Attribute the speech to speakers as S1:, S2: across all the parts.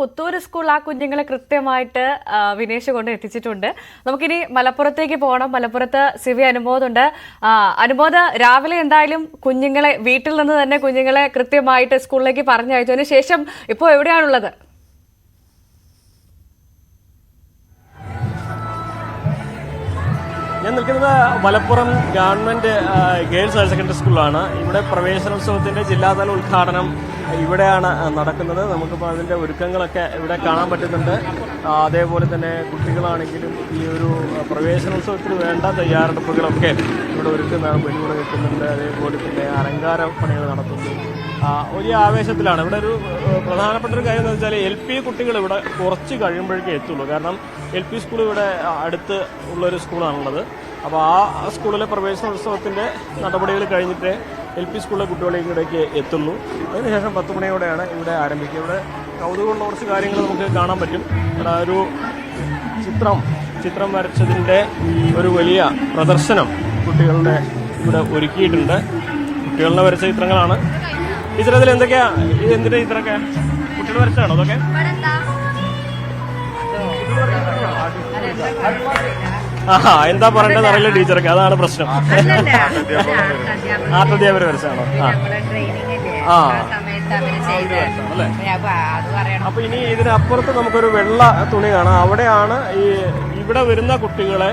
S1: Puthur school ആ കുഞ്ഞുങ്ങളെ കൃത്യമായിട്ട് വിനേഷ് കൊണ്ട് എത്തിച്ചിട്ടുണ്ട്. നമുക്കിനി മലപ്പുറത്തേക്ക് പോകണം. മലപ്പുറത്ത് സിവി അനുമോദുണ്ട്. അനുമോദ്, രാവിലെ എന്തായാലും കുഞ്ഞുങ്ങളെ വീട്ടിൽ നിന്ന് തന്നെ കുഞ്ഞുങ്ങളെ കൃത്യമായിട്ട് സ്കൂളിലേക്ക് പറഞ്ഞയച്ചതിന് ശേഷം ഇപ്പോൾ എവിടെയാണുള്ളത്?
S2: ഞാൻ നിൽക്കുന്നത് Malappuram government girls higher secondary സ്കൂളിലാണ്. ഇവിടെ പ്രവേശനോത്സവത്തിന്റെ ജില്ലാതല ഉദ്ഘാടനം ഇവിടെയാണ് നടക്കുന്നത്. നമുക്കിപ്പോൾ അതിന്റെ ഒരുക്കങ്ങളൊക്കെ ഇവിടെ കാണാൻ പറ്റുന്നുണ്ട്. അതേപോലെ തന്നെ കുട്ടികളാണെങ്കിലും ഈ ഒരു പ്രവേശനോത്സവത്തിന് വേണ്ട തയ്യാറെടുപ്പുകളൊക്കെ ഇവിടെ ഒരുക്കുന്നതാണ്. വെല്ലുവിളി വെക്കുന്നുണ്ട്. അതേപോലെ തന്നെ അലങ്കാര പണികൾ നടത്തുന്നു. വലിയ ആവേശത്തിലാണ്. ഇവിടെ ഒരു പ്രധാനപ്പെട്ട ഒരു കാര്യം എന്ന് വെച്ചാൽ LP കുട്ടികൾ ഇവിടെ കുറച്ച് കഴിയുമ്പോഴേക്കേ എത്തുള്ളൂ. കാരണം LP സ്കൂൾ ഇവിടെ അടുത്ത് ഉള്ളൊരു സ്കൂളാണുള്ളത്. അപ്പോൾ ആ സ്കൂളിലെ പ്രവേശനോത്സവത്തിന്റെ നടപടികൾ കഴിഞ്ഞിട്ട് LP സ്കൂളിലെ കുട്ടികളെ ഇവിടേക്ക് എത്തുള്ളൂ. അതിനുശേഷം 10 മണിയോടെയാണ് ഇവിടെ ആരംഭിക്കുക. ഇവിടെ കൗതുകമുള്ള കുറച്ച് കാര്യങ്ങൾ നമുക്ക് കാണാൻ പറ്റും. ഇവിടെ ഒരു ചിത്രം വരച്ചതിന്റെ ഒരു വലിയ പ്രദർശനം കുട്ടികളുടെ ഇവിടെ ഒരുക്കിയിട്ടുണ്ട്. കുട്ടികളുടെ വരച്ച ചിത്രങ്ങളാണ്. ഈ ചിത്രത്തിൽ എന്തൊക്കെയാ? എന്തിന്റെ ചിത്രമൊക്കെ കുട്ടികൾ വരച്ചാണോ അതൊക്കെ? എന്താ പറയേണ്ടത് അറിയില്ല ടീച്ചർക്ക്. അതാണ് പ്രശ്നം. ആർട്ട് അധ്യാപകർ വരച്ചാണോ? അപ്പൊ ഇനി ഇതിനപ്പുറത്ത് നമുക്കൊരു വെള്ള തുണി കാണാം. അവിടെയാണ് ഇവിടെ വരുന്ന കുട്ടികളെ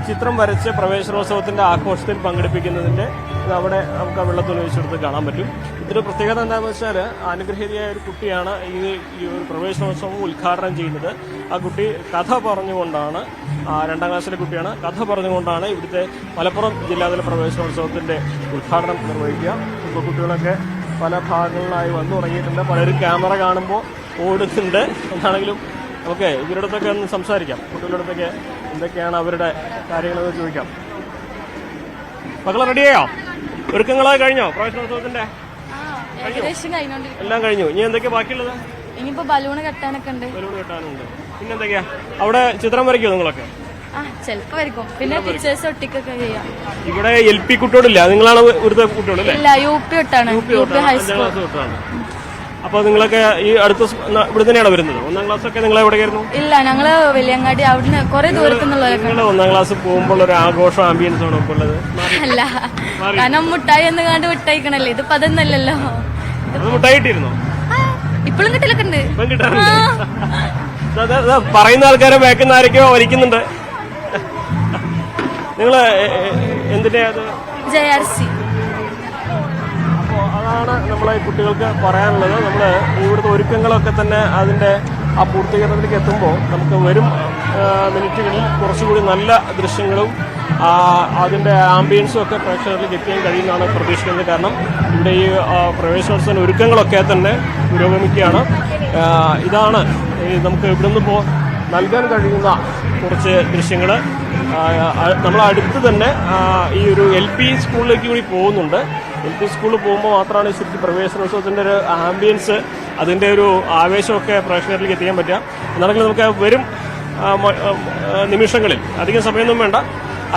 S2: ചിത്രം വരച്ച് പ്രവേശനോത്സവത്തിന്റെ ആഘോഷത്തിൽ പങ്കെടുപ്പിക്കുന്നതിന്റെ അവിടെ നമുക്ക് ആ വെള്ളത്തുണി വെച്ചെടുത്ത് കാണാൻ പറ്റും. ഇതിന്റെ പ്രത്യേകത എന്താണെന്ന് വെച്ചാൽ അനുഗ്രഹീതയായ ഒരു കുട്ടിയാണ് ഈ ഒരു പ്രവേശനോത്സവം ഉദ്ഘാടനം ചെയ്യുന്നത്. ആ കുട്ടി കഥ പറഞ്ഞുകൊണ്ടാണ്, 2ാം ക്ലാസ്സിലെ കുട്ടിയാണ്, കഥ പറഞ്ഞുകൊണ്ടാണ് ഇവിടുത്തെ മലപ്പുറം ജില്ലാതല പ്രവേശനോത്സവത്തിന്റെ ഉദ്ഘാടനം നിർവഹിക്കുക. ഇപ്പോൾ കുട്ടികളൊക്കെ പല ഭാഗങ്ങളിലായി വന്നു തുടങ്ങിയിട്ടുണ്ട്. പലരും ക്യാമറ കാണുമ്പോൾ ഓടുന്നുണ്ട്. എന്നാണെങ്കിലും നമുക്ക് ഇവരുടെ അടുത്തൊക്കെ ഒന്ന് സംസാരിക്കാം. കുട്ടികളുടെ അടുത്തൊക്കെ എന്തൊക്കെയാണ് അവരുടെ കാര്യങ്ങളെന്ന് ചോദിക്കാം. മക്കളെ റെഡിയായോ? ഒരുക്കങ്ങളായി കഴിഞ്ഞോ? പ്രവേശനോത്സവത്തിന്റെ എല്ലാം കഴിഞ്ഞു. ഇനി എന്തൊക്കെയാ ബാക്കിയുള്ളത്?
S3: ഇനിയിപ്പോ ബലൂണ് കെട്ടാനൊക്കെ ഉണ്ട്.
S2: ബലൂൺ കെട്ടാനുണ്ട്. പിന്നെന്തൊക്കെയാ? അവിടെ ചിത്രം വരയ്ക്കോ നിങ്ങളൊക്കെ?
S3: ചിലപ്പോ വരയ്ക്കും. പിന്നെ പിക്ചേഴ്സ് ഒട്ടിക്കൊക്കെ ചെയ്യാം.
S2: ഇവിടെ LP കുട്ടിയോടില്ല, നിങ്ങളാണ് ഇവിടുത്തെ കുട്ടിയോടല്ലേ?
S3: ഇല്ല, UP തൊട്ടാണ്. UP ഹൈസ്കൂൾ തൊട്ടാണ്.
S2: അപ്പൊ നിങ്ങളൊക്കെ ഈ അടുത്ത ഇവിടെ തന്നെയാണ് വരുന്നത്? 1ാം ക്ലാസ് ഒക്കെ നിങ്ങൾ എവിടെയായിരുന്നു?
S3: ഇല്ല, ഞങ്ങള് വലിയങ്ങാടി അവിടുന്ന് കുറെ ദൂരത്തുനിന്നുള്ളവരൊക്കെ.
S2: 1ാം ക്ലാസ് പോകുമ്പോൾ ഒരു ആഘോഷം ആംബിയൻസ് ആണ് ഇപ്പോൾ ഉള്ളത്.
S3: അല്ല, കാരണം മുട്ടായി എന്ന് കണ്ട് മിഠായിക്കണല്ലേ. ഇതിപ്പോ അതൊന്നല്ലല്ലോ.
S2: മുട്ടായി കിട്ടിയിരുന്നോ?
S3: ഇപ്പോഴും കിട്ടലൊക്കെ ഉണ്ട്.
S2: പറയുന്ന ആൾക്കാരെ വേക്കുന്ന ആരൊക്കെയോ വലിക്കുന്നുണ്ട്. നിങ്ങള് എന്തിന്റെ അത്?
S3: JRC.
S2: അതാണ് നമ്മളെ കുട്ടികൾക്ക് പറയാനുള്ളത്. നമ്മൾ ഇവിടുത്തെ ഒരുക്കങ്ങളൊക്കെ തന്നെ അതിന്റെ ആ പൂർത്തീകരണത്തിലേക്ക് എത്തുമ്പോൾ നമുക്ക് വരും മിനിറ്റുകളിൽ കുറച്ചുകൂടി നല്ല ദൃശ്യങ്ങളും അതിന്റെ ആംബിയൻസും ഒക്കെ പ്രേക്ഷകരിലേക്ക് എത്തിക്കാൻ കഴിയുമെന്നാണ് പ്രതീക്ഷിക്കുന്നത്. കാരണം ഇവിടെ ഈ പ്രവേശനോത്സവ ഒരുക്കങ്ങളൊക്കെ തന്നെ പുരോഗമിക്കുകയാണ്. ഇതാണ് നമുക്ക് ഇവിടുന്ന് നൽകാൻ കഴിയുന്ന കുറച്ച് ദൃശ്യങ്ങൾ. നമ്മൾ അടുത്ത് തന്നെ ഈ ഒരു LP സ്കൂളിലേക്ക് കൂടി പോകുന്നുണ്ട്. LP സ്കൂളിൽ പോകുമ്പോൾ മാത്രമാണ് ശരിക്കും പ്രവേശനോത്സവത്തിന്റെ ഒരു ആംബിയൻസ്, അതിന്റെ ഒരു ആവേശമൊക്കെ പ്രേക്ഷകരിലേക്ക് എത്തിക്കാൻ പറ്റുക. എന്നാണെങ്കിൽ നമുക്ക് വരും നിമിഷങ്ങളിൽ, അധികം സമയമൊന്നും വേണ്ട,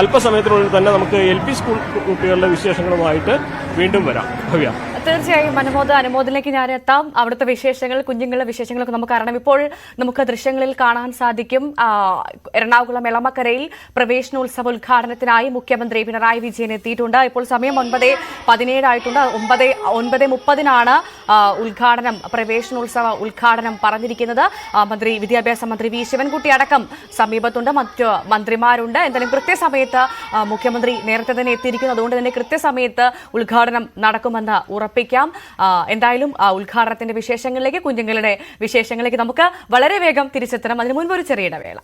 S2: അല്പസമയത്തിനുള്ളിൽ തന്നെ നമുക്ക് LP സ്കൂൾ കുട്ടികളുടെ വിശേഷങ്ങളുമായിട്ട് വീണ്ടും വരാം. ഭവ്യ,
S1: തീർച്ചയായും അനുമോദിലേക്ക് ഞാൻ എത്താം. അവിടുത്തെ വിശേഷങ്ങൾ, കുഞ്ഞുങ്ങളുടെ വിശേഷങ്ങളൊക്കെ നമുക്ക് അറിയണം. ഇപ്പോൾ നമുക്ക് ദൃശ്യങ്ങളിൽ കാണാൻ സാധിക്കും, എറണാകുളം എളമക്കരയിൽ പ്രവേശനോത്സവ ഉദ്ഘാടനത്തിനായി മുഖ്യമന്ത്രി പിണറായി വിജയൻ എത്തിയിട്ടുണ്ട്. ഇപ്പോൾ സമയം 9:17 ആയിട്ടുണ്ട്. 9:30 ഉദ്ഘാടനം, പ്രവേശനോത്സവ ഉദ്ഘാടനം പറഞ്ഞിരിക്കുന്നത്. വിദ്യാഭ്യാസ മന്ത്രി വി ശിവൻകുട്ടി അടക്കം സമീപത്തുണ്ട്. മറ്റ് മന്ത്രിമാരുണ്ട്. എന്തായാലും കൃത്യസമയത്ത് മുഖ്യമന്ത്രി നേരത്തെ തന്നെ എത്തിയിരിക്കുന്നു. അതുകൊണ്ട് തന്നെ കൃത്യസമയത്ത് ഉദ്ഘാടനം നടക്കുമെന്ന് ഉറപ്പിക്കാം. എന്തായാലും ഉദ്ഘാടനത്തിന്റെ വിശേഷങ്ങളിലേക്ക്, കുഞ്ഞുങ്ങളുടെ വിശേഷങ്ങളിലേക്ക് നമുക്ക് വളരെ വേഗം തിരിച്ചെത്തണം. അതിനു മുൻപ് ഒരു ചെറിയ ഇടവേള.